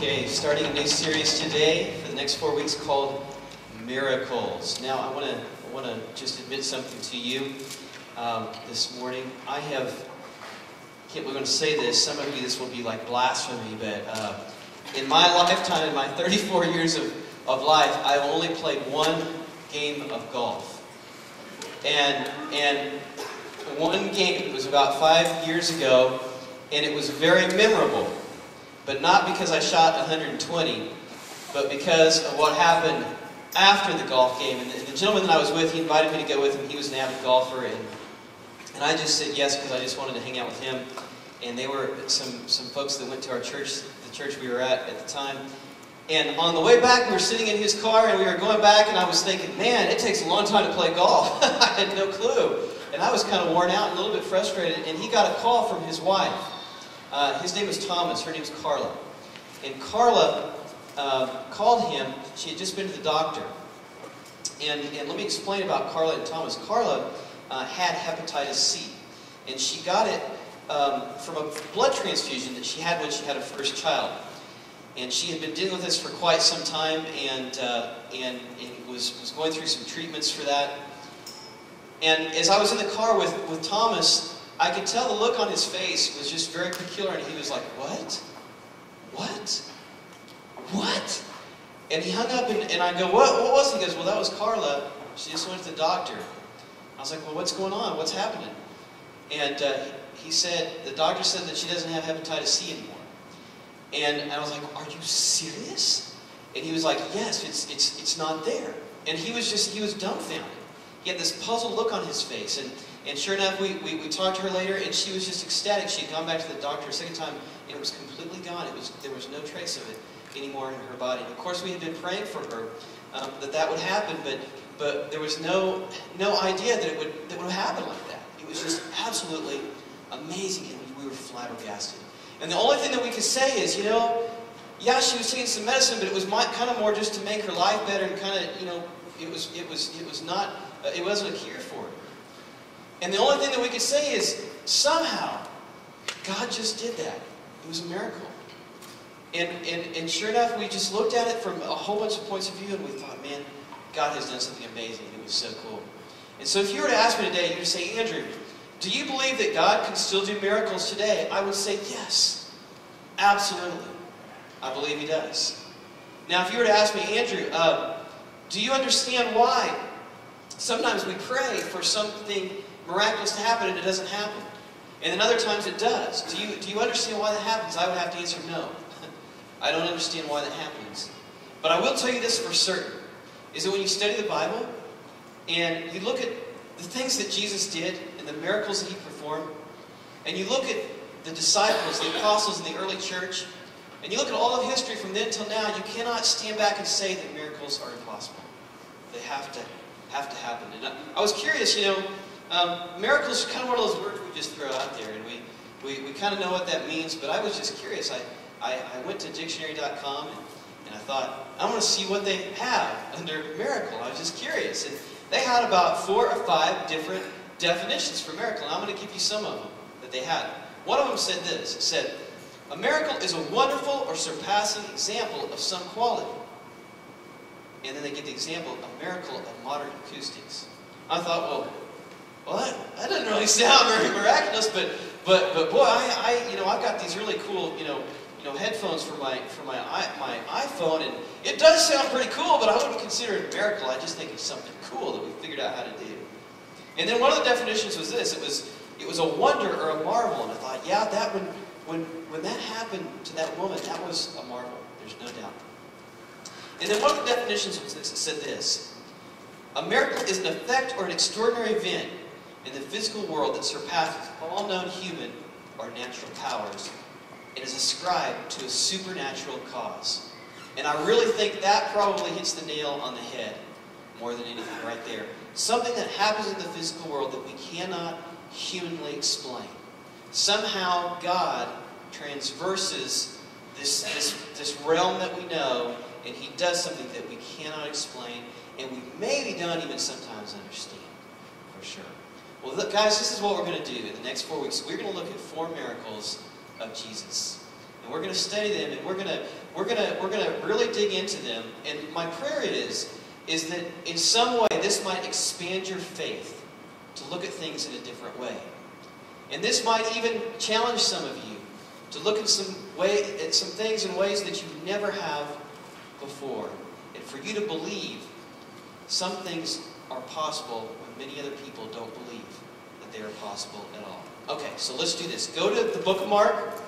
Okay, starting a new series today for the next 4 weeks called Miracles. Now, I want to just admit something to you this morning. We're going to say this. Some of you, this will be like blasphemy, but in my lifetime, in my 34 years of life, I've only played one game of golf. And one game, it was about 5 years ago, and it was very memorable. But not because I shot 120, but because of what happened after the golf game. And the gentleman that I was with, he invited me to go with him. He was an avid golfer, and I just said yes because I just wanted to hang out with him. And they were some folks that went to our church, the church we were at the time. And on the way back, we were sitting in his car, and we were going back, and I was thinking, man, it takes a long time to play golf. I had no clue. And I was kind of worn out and a little bit frustrated, and he got a call from his wife. His name was Thomas, her name is Carla. And Carla called him. She had just been to the doctor. And let me explain about Carla and Thomas. Carla had hepatitis C. And she got it from a blood transfusion that she had when she had her first child. And she had been dealing with this for quite some time and was going through some treatments for that. And as I was in the car with Thomas, I could tell the look on his face was just very peculiar, and he was like, what? What? What? And he hung up, and I go, what was it? He goes, well, that was Carla. She just went to the doctor. I was like, well, what's going on? What's happening? And he said, the doctor said that she doesn't have hepatitis C anymore. And I was like, are you serious? And he was like, yes, it's not there. And he was dumbfounded. He had this puzzled look on his face, and sure enough, we talked to her later, and she was just ecstatic. She had gone back to the doctor a second time, and it was completely gone. There was no trace of it anymore in her body. And of course, we had been praying for her that would happen, but there was no idea that it would happen like that. It was just absolutely amazing, and we were flabbergasted. And the only thing that we could say is, yeah, she was taking some medicine, but it was kind of more just to make her life better, and kind of, it wasn't a cure for it. And the only thing that we could say is, somehow, God just did that. It was a miracle. And sure enough, we just looked at it from a whole bunch of points of view, and we thought, man, God has done something amazing. It was so cool. And so if you were to ask me today, you would say, Andrew, do you believe that God can still do miracles today? I would say, yes, absolutely. I believe He does. Now, if you were to ask me, Andrew, do you understand why sometimes we pray for something miraculous to happen and it doesn't happen? And then other times it does. Do you understand why that happens? I would have to answer no. I don't understand why that happens. But I will tell you this for certain, is that when you study the Bible and you look at the things that Jesus did and the miracles that He performed, and you look at the disciples, the apostles in the early church, and you look at all of history from then till now, you cannot stand back and say that miracles are impossible. They have to happen. And I was curious, miracles are kind of one of those words we just throw out there, and we kind of know what that means, but I was just curious. I went to dictionary.com, and I thought, I want to see what they have under miracle. I was just curious. And they had about 4 or 5 different definitions for miracle, and I'm going to give you some of them that they had. One of them said this. It said, a miracle is a wonderful or surpassing example of some quality. And then they give the example, a miracle of modern acoustics. I thought, well, that doesn't really sound very miraculous, but boy, I've got these really cool, headphones for my iPhone, and it does sound pretty cool, but I wouldn't consider it a miracle. I just think it's something cool that we figured out how to do. And then one of the definitions was this: it was a wonder or a marvel. And I thought, yeah, that when that happened to that woman, that was a marvel. There's no doubt. And then one of the definitions was this. It said this: a miracle is an effect or an extraordinary event in the physical world that surpasses all known human or natural powers and is ascribed to a supernatural cause. And I really think that probably hits the nail on the head more than anything right there. Something that happens in the physical world that we cannot humanly explain. Somehow God transverses this realm that we know, and He does something that we cannot explain, and we maybe don't even sometimes understand, for sure. Well, look, guys, this is what we're going to do in the next 4 weeks. We're going to look at 4 miracles of Jesus. And we're going to study them, and we're going to we're gonna really dig into them. And my prayer is that in some way this might expand your faith to look at things in a different way. And this might even challenge some of you to look at some things in ways that you never have before. And for you to believe some things are possible when many other people don't believe that they are possible at all. Okay, so let's do this. Go to the book of Mark,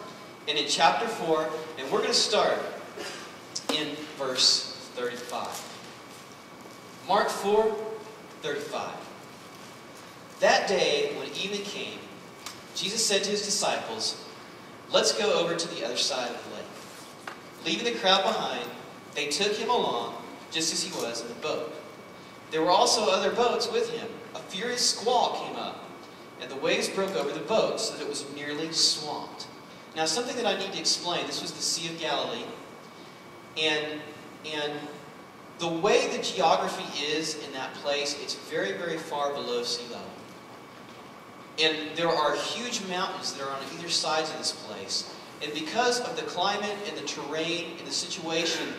and in chapter 4, and we're going to start in verse 35. Mark 4:35. That day, when evening came, Jesus said to his disciples, "Let's go over to the other side of the lake." Leaving the crowd behind, they took him along, just as he was in the boat. There were also other boats with him. A furious squall came up, and the waves broke over the boat so that it was nearly swamped. Now, something that I need to explain. This was the Sea of Galilee, and the way the geography is in that place, it's very, very far below sea level. And there are huge mountains that are on either sides of this place. And because of the climate and the terrain and the situation,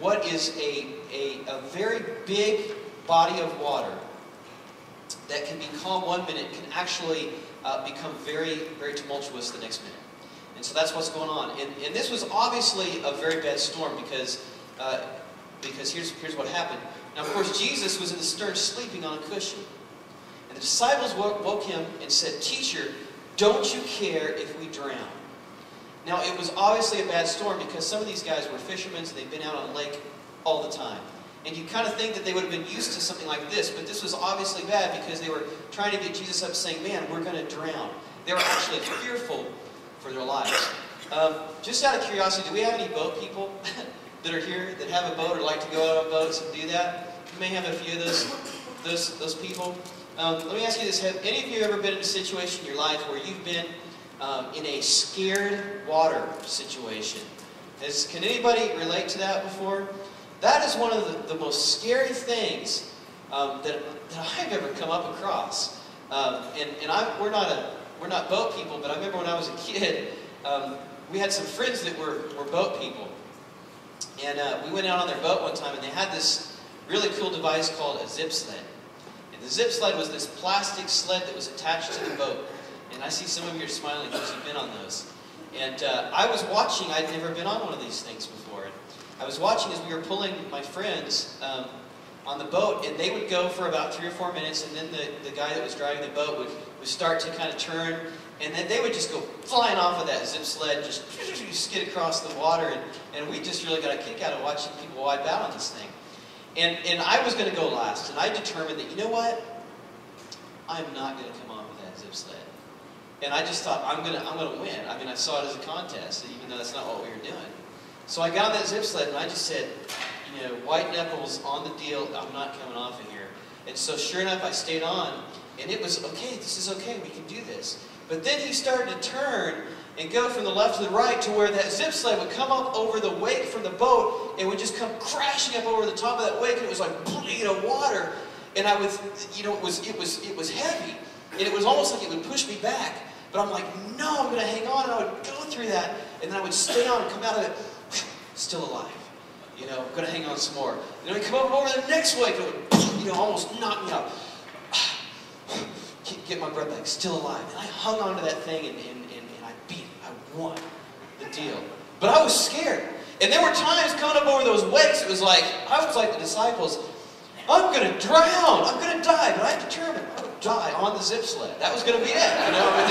what is a very big body of water that can be calm one minute can actually become very, very tumultuous the next minute. And so that's what's going on. And this was obviously a very bad storm because here's what happened. Now, of course, Jesus was in the stern sleeping on a cushion. And the disciples woke him and said, "Teacher, don't you care if we drown?" Now, it was obviously a bad storm because some of these guys were fishermen and they'd been out on the lake all the time. And you kind of think that they would have been used to something like this, but this was obviously bad because they were trying to get Jesus up saying, "Man, we're going to drown." They were actually fearful for their lives. Just out of curiosity, do we have any boat people that are here that have a boat or like to go out on boats and do that? You may have a few of those people. Let me ask you this. Have any of you ever been in a situation in your life where you've been in a scared water situation? Can anybody relate to that before? That is one of the most scary things that I've ever come up across. We're not boat people, but I remember when I was a kid, we had some friends that were boat people. And we went out on their boat one time, and they had this really cool device called a zip sled. And the zip sled was this plastic sled that was attached to the boat. And I see some of you are smiling because you've been on those. And I was watching. I'd never been on one of these things before. And I was watching as we were pulling my friends on the boat, and they would go for about 3 or 4 minutes, and then the guy that was driving the boat would start to kind of turn, and then they would just go flying off of that zip sled, just skid across the water, and we just really got a kick out of watching people wipe out on this thing. And I was going to go last, and I determined that, you know what? I'm not going to come off with that zip sled. And I just thought, I'm gonna win. I mean, I saw it as a contest, even though that's not what we were doing. So I got on that zip sled, and I just said, you know, white knuckles on the deal, I'm not coming off of here. And so sure enough, I stayed on, and it was, okay, this is okay, we can do this. But then he started to turn and go from the left to the right to where that zip sled would come up over the wake from the boat and would just come crashing up over the top of that wake, and it was like bleeding of water. And I would, you know, it was heavy, and it was almost like it would push me back. But I'm like, no, I'm going to hang on, and I would go through that, and then I would stay on and come out of it, still alive. You know, I'm going to hang on some more. And then I'd come over the next wake, and it would, you know, almost knock me out. Get my breath back, still alive. And I hung on to that thing, and I beat it. I won the deal. But I was scared. And there were times coming up over those wakes, it was like, I was like the disciples, I'm going to drown, I'm going to die, but I determined I would die on the zip sled. That was going to be it, you know. I mean,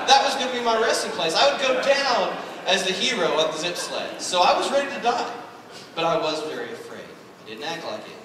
that was going to be my resting place. I would go down as the hero on the zip sled. So I was ready to die, but I was very afraid. I didn't act like it.